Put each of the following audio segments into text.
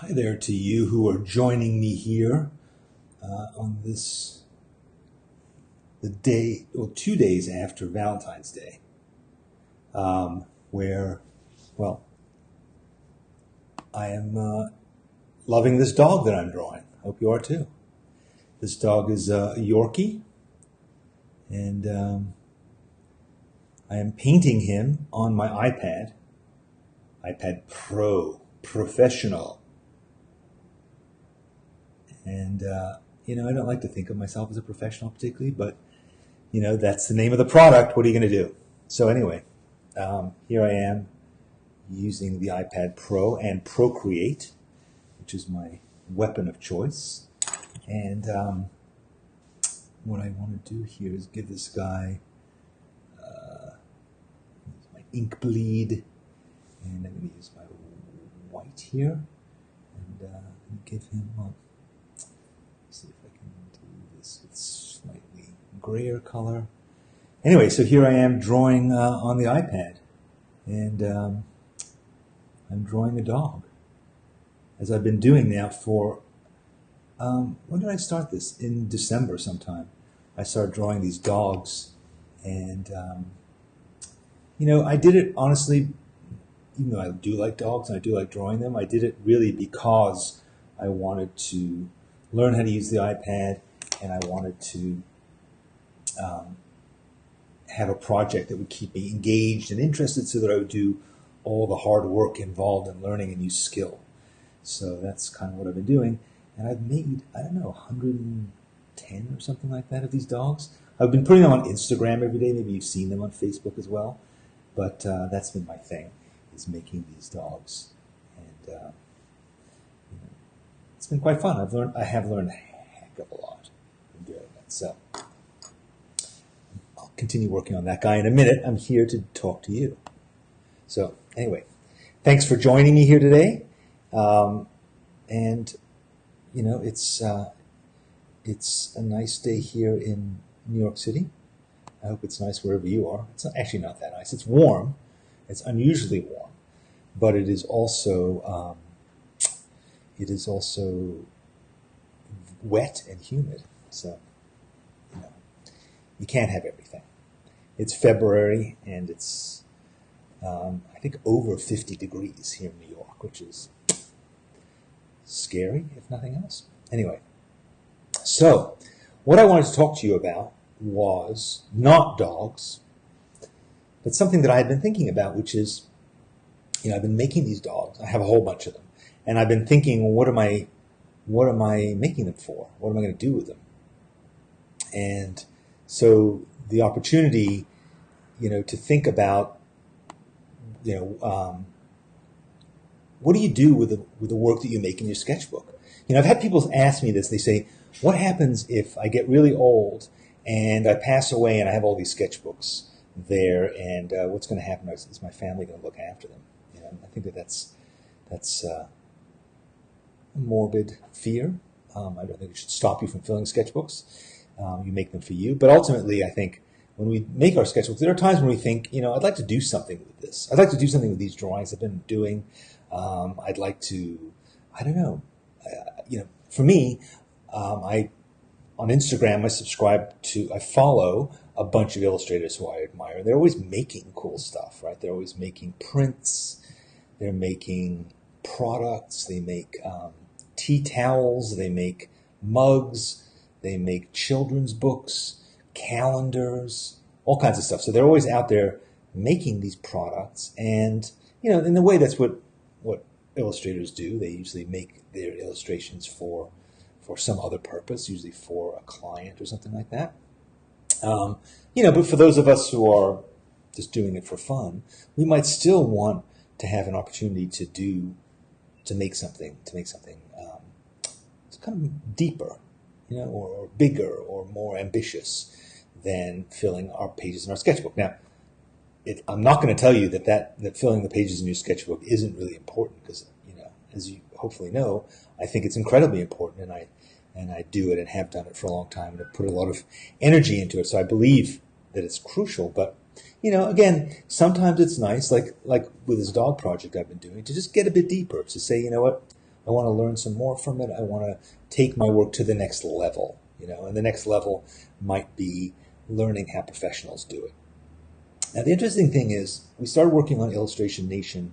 Hi there to you who are joining me here on the day, well, 2 days after Valentine's Day, where, well, I am loving this dog that I'm drawing. Hope you are too. This dog is a Yorkie, and I am painting him on my iPad Pro, Professional. And, I don't like to think of myself as a professional particularly, but, that's the name of the product. What are you going to do? So anyway, here I am using the iPad Pro and Procreate, which is my weapon of choice. And what I want to do here is give this guy my ink bleed, and I'm going to use my white here, and give him see if I can do this with slightly grayer color. Anyway, so here I am drawing on the iPad, and I'm drawing a dog, as I've been doing now for, when did I start this? In December sometime. I started drawing these dogs, and, I did it honestly, even though I do like dogs and I do like drawing them, I did it really because I wanted to learn how to use the iPad, and I wanted to have a project that would keep me engaged and interested so that I would do all the hard work involved in learning a new skill. So that's kind of what I've been doing. And I've made, I don't know, 110 or something like that of these dogs. I've been putting them on Instagram every day. Maybe you've seen them on Facebook as well. But that's been my thing, is making these dogs. And it's been quite fun. I have learned a heck of a lot from doing that. So I'll continue working on that guy in a minute. I'm here to talk to you. So anyway, thanks for joining me here today. And it's a nice day here in New York City. I hope it's nice wherever you are. It's actually not that nice. It's warm. It's unusually warm, but it is also wet and humid. So you can't have everything. It's February, and it's I think over 50 degrees here in New York, which is scary, if nothing else. Anyway, so what I wanted to talk to you about was not dogs, but something that I had been thinking about, which is, I've been making these dogs. I have a whole bunch of them, and I've been thinking, well, what am I making them for? What am I going to do with them? And so the opportunity, to think about, what do you do with the work that you make in your sketchbook? I've had people ask me this. They say, what happens if I get really old and I pass away and I have all these sketchbooks there, and what's going to happen? Is my family going to look after them? I think that's a morbid fear. I don't think it should stop you from filling sketchbooks. You make them for you. But ultimately, I think when we make our sketchbooks, there are times when we think, I'd like to do something with this. I'd like to do something with these drawings I've been doing. I'd like to, I don't know. For me, on Instagram, I follow a bunch of illustrators who I admire. They're always making cool stuff, right? They're always making prints. They're making products. They make tea towels. They make mugs. They make children's books, calendars, all kinds of stuff. So they're always out there making these products. And, in a way, that's what illustrators do. They usually make their illustrations for some other purpose, usually for a client or something like that. But for those of us who are just doing it for fun, we might still want to have an opportunity to make something kind of deeper, or bigger or more ambitious than filling our pages in our sketchbook. Now, I'm not going to tell you that filling the pages in your sketchbook isn't really important, because, as you hopefully know, I think it's incredibly important, and I do it and have done it for a long time, and have put a lot of energy into it. So I believe that it's crucial. But, again, sometimes it's nice, like with this dog project I've been doing, to just get a bit deeper, to say, I want to learn some more from it. I want to take my work to the next level, and the next level might be learning how professionals do it. Now, the interesting thing is we started working on Illustration Nation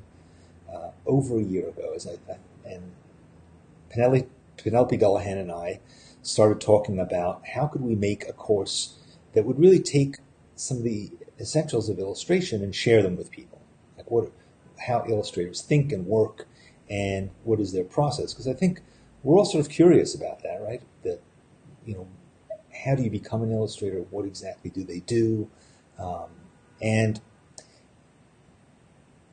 over a year ago, and Penelope Gullahan and I started talking about how could we make a course that would really take some of the essentials of illustration and share them with people, like how illustrators think and work, and what is their process. Because I think we're all sort of curious about that, right? That, how do you become an illustrator? What exactly do they do? And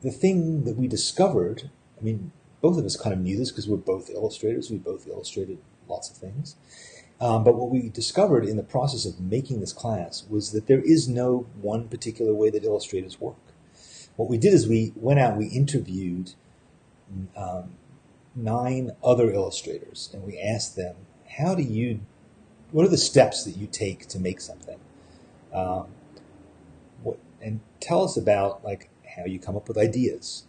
the thing that we discovered, I mean, both of us kind of knew this because we're both illustrators. We both illustrated lots of things. But what we discovered in the process of making this class was that there is no one particular way that illustrators work. What we did is we went out and we interviewed 9 other illustrators, and we asked them, what are the steps that you take to make something? And tell us about how you come up with ideas.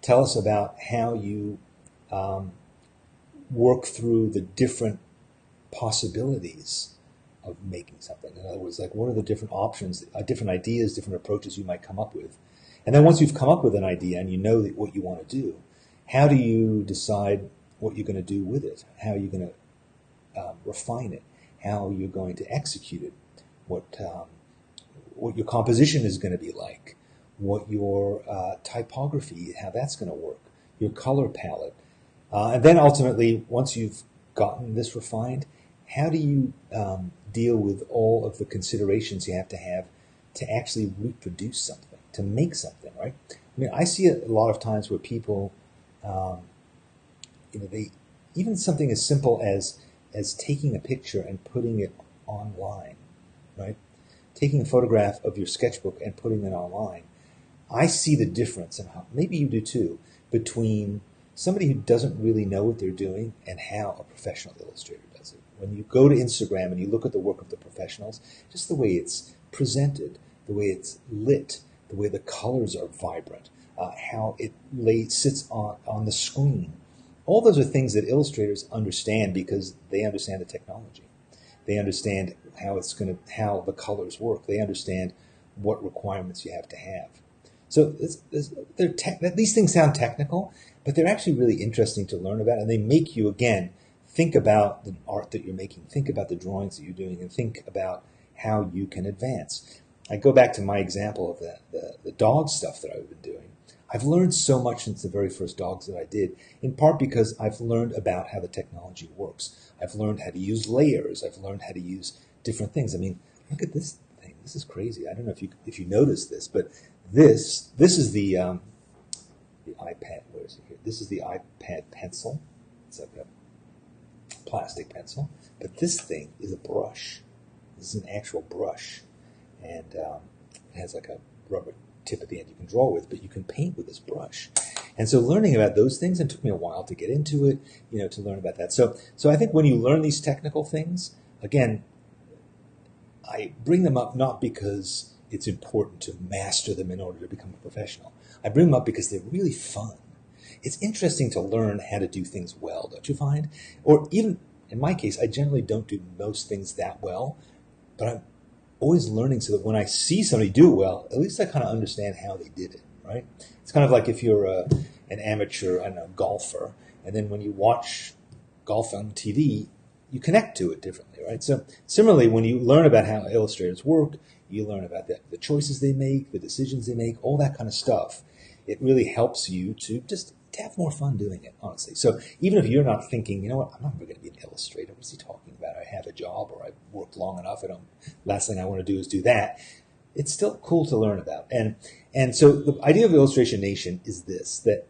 Tell us about how you work through the different possibilities of making something. In other words, what are the different options, different ideas, different approaches you might come up with? And then once you've come up with an idea and you know what you want to do, how do you decide what you're going to do with it? How are you going to refine it? How you're going to execute it? What your composition is going to be like? What your typography, how that's going to work? Your color palette. And then ultimately, once you've gotten this refined, how do you deal with all of the considerations you have to actually reproduce something, to make something, right? I mean, I see it a lot of times where people, even something as simple as taking a picture and putting it online, right? Taking a photograph of your sketchbook and putting it online. I see the difference, and maybe you do too, between somebody who doesn't really know what they're doing and how a professional illustrator does it. When you go to Instagram and you look at the work of the professionals, just the way it's presented, the way it's lit, the way the colors are vibrant, how it sits on the screen. All those are things that illustrators understand because they understand the technology. They understand how the colors work. They understand what requirements you have to have. So these things sound technical, but they're actually really interesting to learn about, and they make you, again, think about the art that you're making, think about the drawings that you're doing, and think about how you can advance. I go back to my example of the dog stuff that I've been doing. I've learned so much since the very first dogs that I did, in part because I've learned about how the technology works. I've learned how to use layers. I've learned how to use different things. I mean, look at this thing. This is crazy. I don't know if you noticed this, but this is the iPad. Where is it here? This is the iPad pencil. It's like a plastic pencil, but this thing is a brush. This is an actual brush, and it has like a rubber tip at the end you can draw with, but you can paint with this brush. And so learning about those things, and it took me a while to get into it, to learn about that. So I think when you learn these technical things, again, I bring them up not because it's important to master them in order to become a professional. I bring them up because they're really fun. It's interesting to learn how to do things well, don't you find? Or even, in my case, I generally don't do most things that well, but I'm always learning so that when I see somebody do it well, at least I kind of understand how they did it, right? It's kind of like if you're an amateur, golfer, and then when you watch golf on TV, you connect to it differently, right? So similarly, when you learn about how illustrators work, you learn about the choices they make, the decisions they make, all that kind of stuff. It really helps you to just have more fun doing it, honestly. So even if you're not thinking, I'm not ever going to be an illustrator. What's he talking about? I have a job, or I've worked long enough. Last thing I want to do is do that. It's still cool to learn about. And so the idea of Illustration Nation is this, that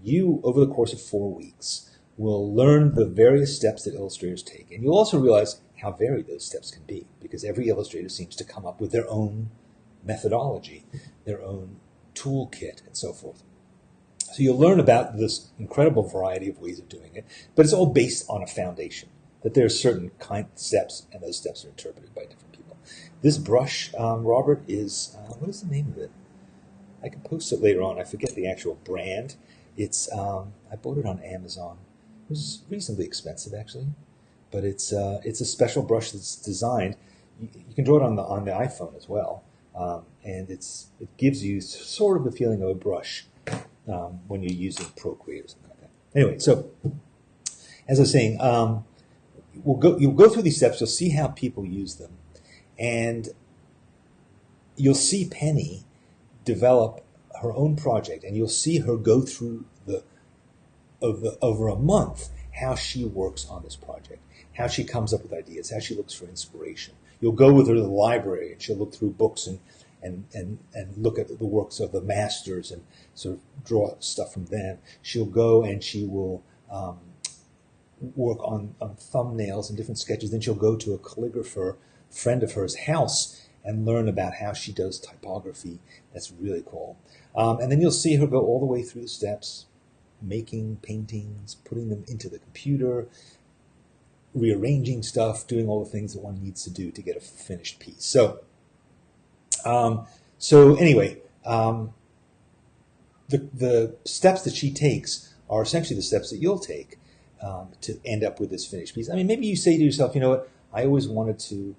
you, over the course of 4 weeks, will learn the various steps that illustrators take. And you'll also realize how varied those steps can be, because every illustrator seems to come up with their own methodology, their own toolkit, and so forth. So you'll learn about this incredible variety of ways of doing it, but it's all based on a foundation, that there are certain kind of steps, and those steps are interpreted by different people. This brush, Robert, is, what is the name of it? I can post it later on. I forget the actual brand. It's, I bought it on Amazon. was reasonably expensive actually, but it's a special brush that's designed. You can draw it on the iPhone as well, and it gives you sort of the feeling of a brush when you're using Procreate or something like that. Anyway, so as I was saying, you'll go through these steps. You'll see how people use them, and you'll see Penny develop her own project, and you'll see her go through over a month how she works on this project, how she comes up with ideas, how she looks for inspiration. You'll go with her to the library, and she'll look through books and look at the works of the masters and sort of draw stuff from them. She'll go and she will work on thumbnails and different sketches. Then she'll go to a calligrapher friend of hers' house and learn about how she does typography. That's really cool. And then you'll see her go all the way through the steps, making paintings, putting them into the computer, rearranging stuff, doing all the things that one needs to do to get a finished piece. So anyway, the steps that she takes are essentially the steps that you'll take to end up with this finished piece. I mean, maybe you say to yourself, you know what, I always wanted to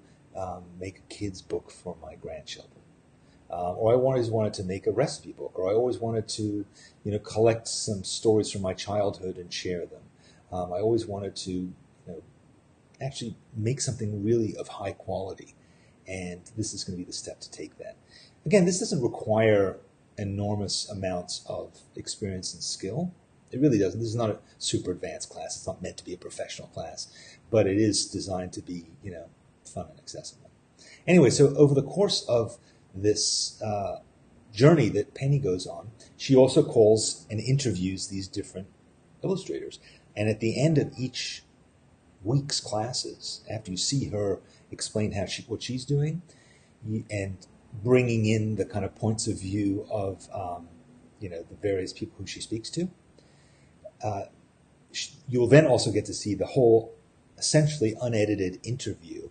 make a kid's book for my grandchildren. Or I always wanted to make a recipe book, or I always wanted to, collect some stories from my childhood and share them. I always wanted to, actually make something really of high quality, and this is going to be the step to take that. Again, this doesn't require enormous amounts of experience and skill. It really doesn't. This is not a super advanced class. It's not meant to be a professional class, but it is designed to be, fun and accessible. Anyway, so over the course of this journey that Penny goes on, she also calls and interviews these different illustrators. And at the end of each week's classes, after you see her explain what she's doing, and bringing in the kind of points of view of the various people who she speaks to, you'll then also get to see the whole essentially unedited interview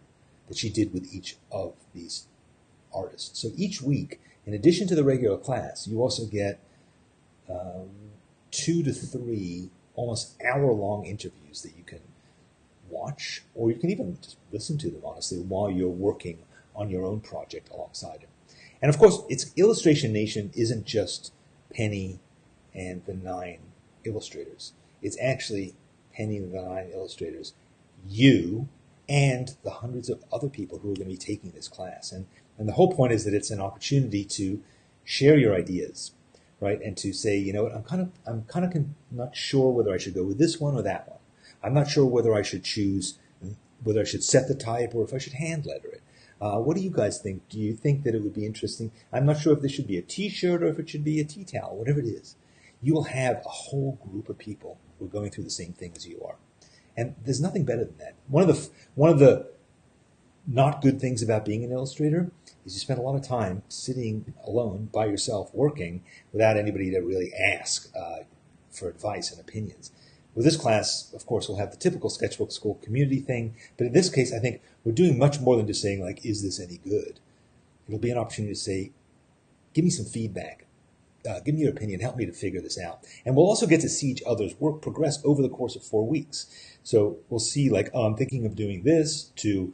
that she did with each of these artists. So each week, in addition to the regular class, you also get 2 to 3 almost hour-long interviews that you can watch, or you can even just listen to them, honestly, while you're working on your own project alongside it. And of course, Illustration Nation isn't just Penny and the 9 illustrators. It's actually Penny and the 9 illustrators, you, and the hundreds of other people who are going to be taking this class. And the whole point is that it's an opportunity to share your ideas, right? And to say, you know what, I'm kind of not sure whether I should go with this one or that one. I'm not sure whether I should set the type or if I should hand letter it. What do you guys think? Do you think that it would be interesting? I'm not sure if this should be a T-shirt or if it should be a tea towel, whatever it is. You will have a whole group of people who are going through the same thing as you are. And there's nothing better than that. One of the not good things about being an illustrator is you spend a lot of time sitting alone by yourself working without anybody to really ask for advice and opinions. With this class, of course, we'll have the typical Sketchbook School community thing, but in this case, I think we're doing much more than just saying, like, is this any good? It'll be an opportunity to say, give me some feedback. Give me your opinion. Help me to figure this out. And we'll also get to see each other's work progress over the course of 4 weeks. So we'll see, like, oh, I'm thinking of doing this, to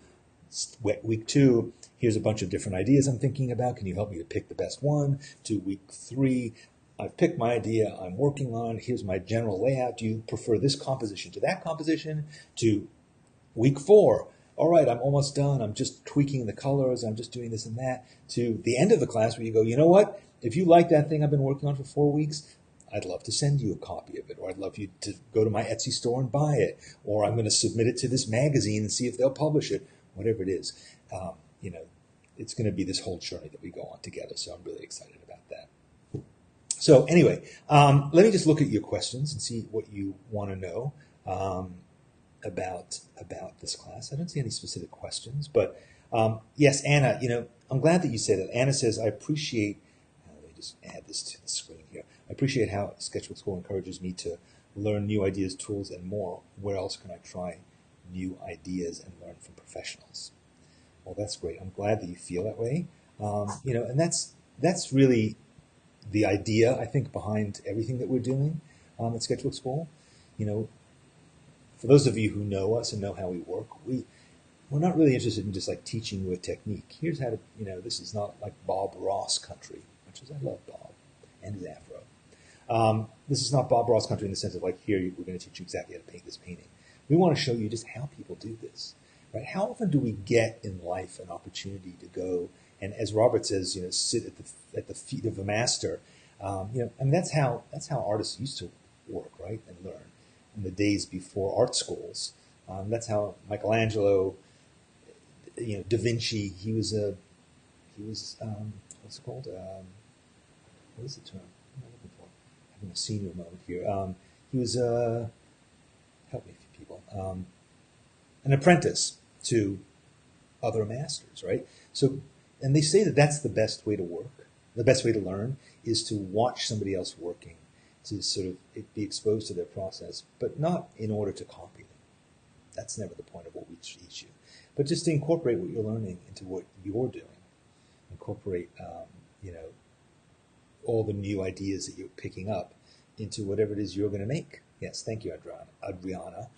week 2, here's a bunch of different ideas I'm thinking about. Can you help me to pick the best one? To week 3, I've picked my idea I'm working on. Here's my general layout. Do you prefer this composition to that composition? To week 4, all right, I'm almost done. I'm just tweaking the colors. I'm just doing this and that. To the end of the class where you go, you know what? If you like that thing I've been working on for 4 weeks, I'd love to send you a copy of it, or I'd love you to go to my Etsy store and buy it, or I'm going to submit it to this magazine and see if they'll publish it, whatever it is. It's going to be this whole journey that we go on together, so I'm really excited about that. So anyway, let me just look at your questions and see what you want to know about this class. I don't see any specific questions, but yes, Anna, I'm glad that you said that. Anna says, I appreciate, let me just add this to the screen here. I appreciate how Sketchbook School encourages me to learn new ideas, tools, and more. Where else can I try new ideas and learn from professionals? Well, that's great. I'm glad that you feel that way. And that's really the idea, I think, behind everything that we're doing at Sketchbook School. for those of you who know us and know how we work, we're not really interested in just like teaching you a technique. Here's how to, this is not like Bob Ross country, which is, I love Bob and his afro. This is not Bob Ross country in the sense of like, here, we're going to teach you exactly how to paint this painting. We want to show you just how people do this, right? How often do we get in life an opportunity to go and, as Robert says, sit at the feet of a master? And that's how artists used to work, right, and learn in the days before art schools. That's how Michelangelo, Da Vinci. He was what's it called? What is the term I'm looking for? Having a senior moment here. He was help me, people. An apprentice to other masters, right? So, and they say that that's the best way to work. The best way to learn is to watch somebody else working, to sort of be exposed to their process, but not in order to copy them. That's never the point of what we teach you, but just to incorporate what you're learning into what you're doing. Incorporate, all the new ideas that you're picking up into whatever it is you're going to make. Yes, thank you, Adriana.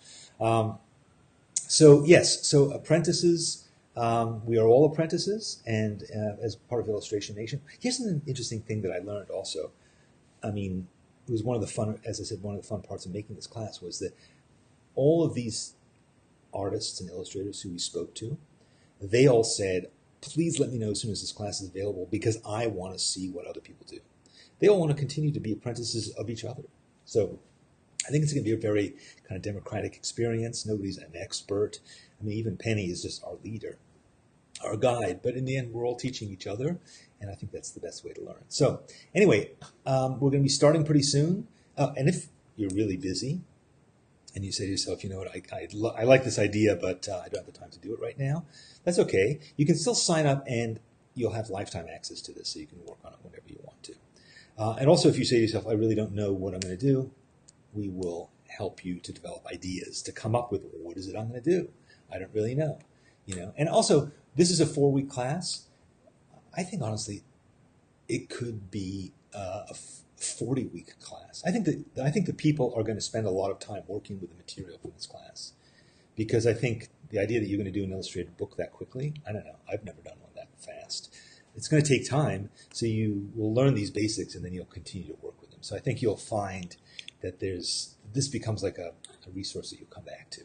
So apprentices, we are all apprentices, and as part of Illustration Nation. Here's an interesting thing that I learned also. I mean, it was one of the fun, as I said, one of the fun parts of making this class was that all of these artists and illustrators who we spoke to, they all said, please let me know as soon as this class is available because I want to see what other people do. They all want to continue to be apprentices of each other. So I think it's going to be a very kind of democratic experience. Nobody's an expert. I mean, even Penny is just our leader, our guide. But in the end, we're all teaching each other, and I think that's the best way to learn. So anyway, we're going to be starting pretty soon. And if you're really busy and you say to yourself, you know what, I like this idea, but I don't have the time to do it right now, that's okay. You can still sign up, and you'll have lifetime access to this, so you can work on it whenever you want to. And also, if you say to yourself, I really don't know what I'm going to do, we will help you to develop ideas, to come up with what is it I'm going to do. I don't really know, And also, this is a 4-week class. I think honestly, it could be a 40-week class. I think that people are going to spend a lot of time working with the material for this class, because I think the idea that you're going to do an illustrated book that quickly, I don't know. I've never done one that fast. It's going to take time, so you will learn these basics, and then you'll continue to work with them. So I think you'll find that this becomes like a resource that you'll come back to.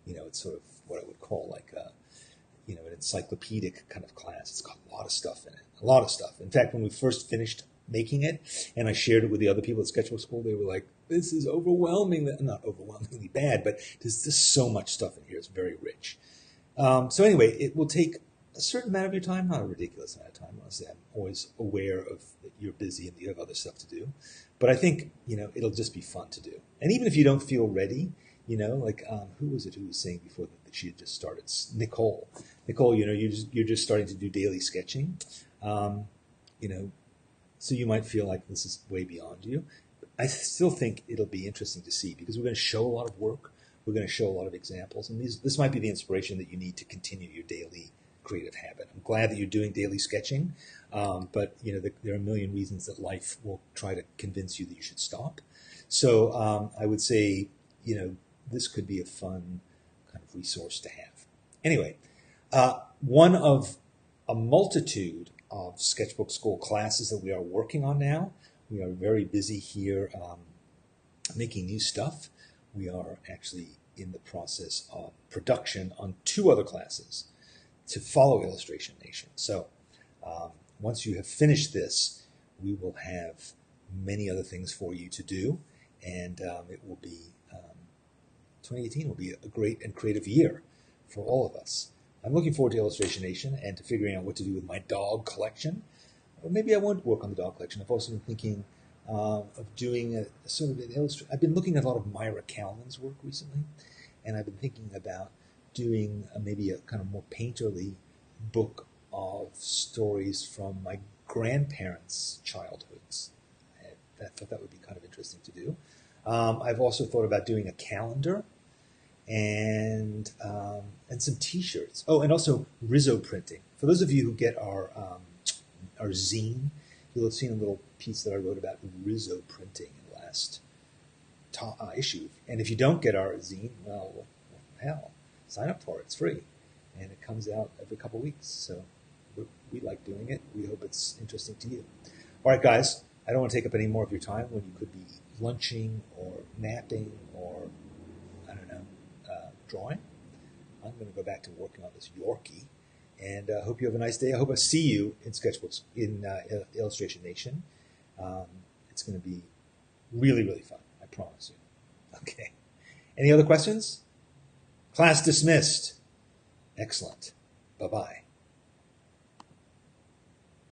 It's sort of what I would call like an encyclopedic kind of class. It's got a lot of stuff in it, a lot of stuff. In fact, when we first finished making it and I shared it with the other people at Sketchbook School, they were like, this is overwhelming. Not overwhelmingly bad, but there's just so much stuff in here. It's very rich. So anyway, it will take a certain amount of your time, not a ridiculous amount of time. Honestly, I'm always aware of that you're busy and you have other stuff to do. But I think, it'll just be fun to do. And even if you don't feel ready, like who was it who was saying before that she had just started? Nicole, you're just starting to do daily sketching, so you might feel like this is way beyond you. I still think it'll be interesting to see, because we're going to show a lot of work. We're going to show a lot of examples, and this might be the inspiration that you need to continue your daily creative habit. I'm glad that you're doing daily sketching, but there are a million reasons that life will try to convince you that you should stop. So I would say, this could be a fun kind of resource to have. Anyway, one of a multitude of Sketchbook School classes that we are working on now. We are very busy here making new stuff. We are actually in the process of production on 2 other classes to follow Illustration Nation. So once you have finished this, we will have many other things for you to do, and it will be 2018 will be a great and creative year for all of us. I'm looking forward to Illustration Nation and to figuring out what to do with my dog collection. Or maybe I won't work on the dog collection. I've also been thinking of doing a sort of an illustration. I've been looking at a lot of Myra Kalman's work recently, and I've been thinking about doing maybe a kind of more painterly book of stories from my grandparents' childhoods. I thought that would be kind of interesting to do. I've also thought about doing a calendar and some T-shirts. Oh, and also Rizzo printing. For those of you who get our zine, you'll have seen a little piece that I wrote about Rizzo printing in the last issue. And if you don't get our zine, well, hell, sign up for it. It's free. And it comes out every couple of weeks. So we like doing it. We hope it's interesting to you. All right, guys, I don't want to take up any more of your time when you could be lunching or napping or, I don't know, drawing. I'm going to go back to working on this Yorkie. And I hope you have a nice day. I hope I see you in Sketchbooks, in Illustration Nation. It's going to be really, really fun. I promise you. Okay. Any other questions? Class dismissed. Excellent. Bye-bye.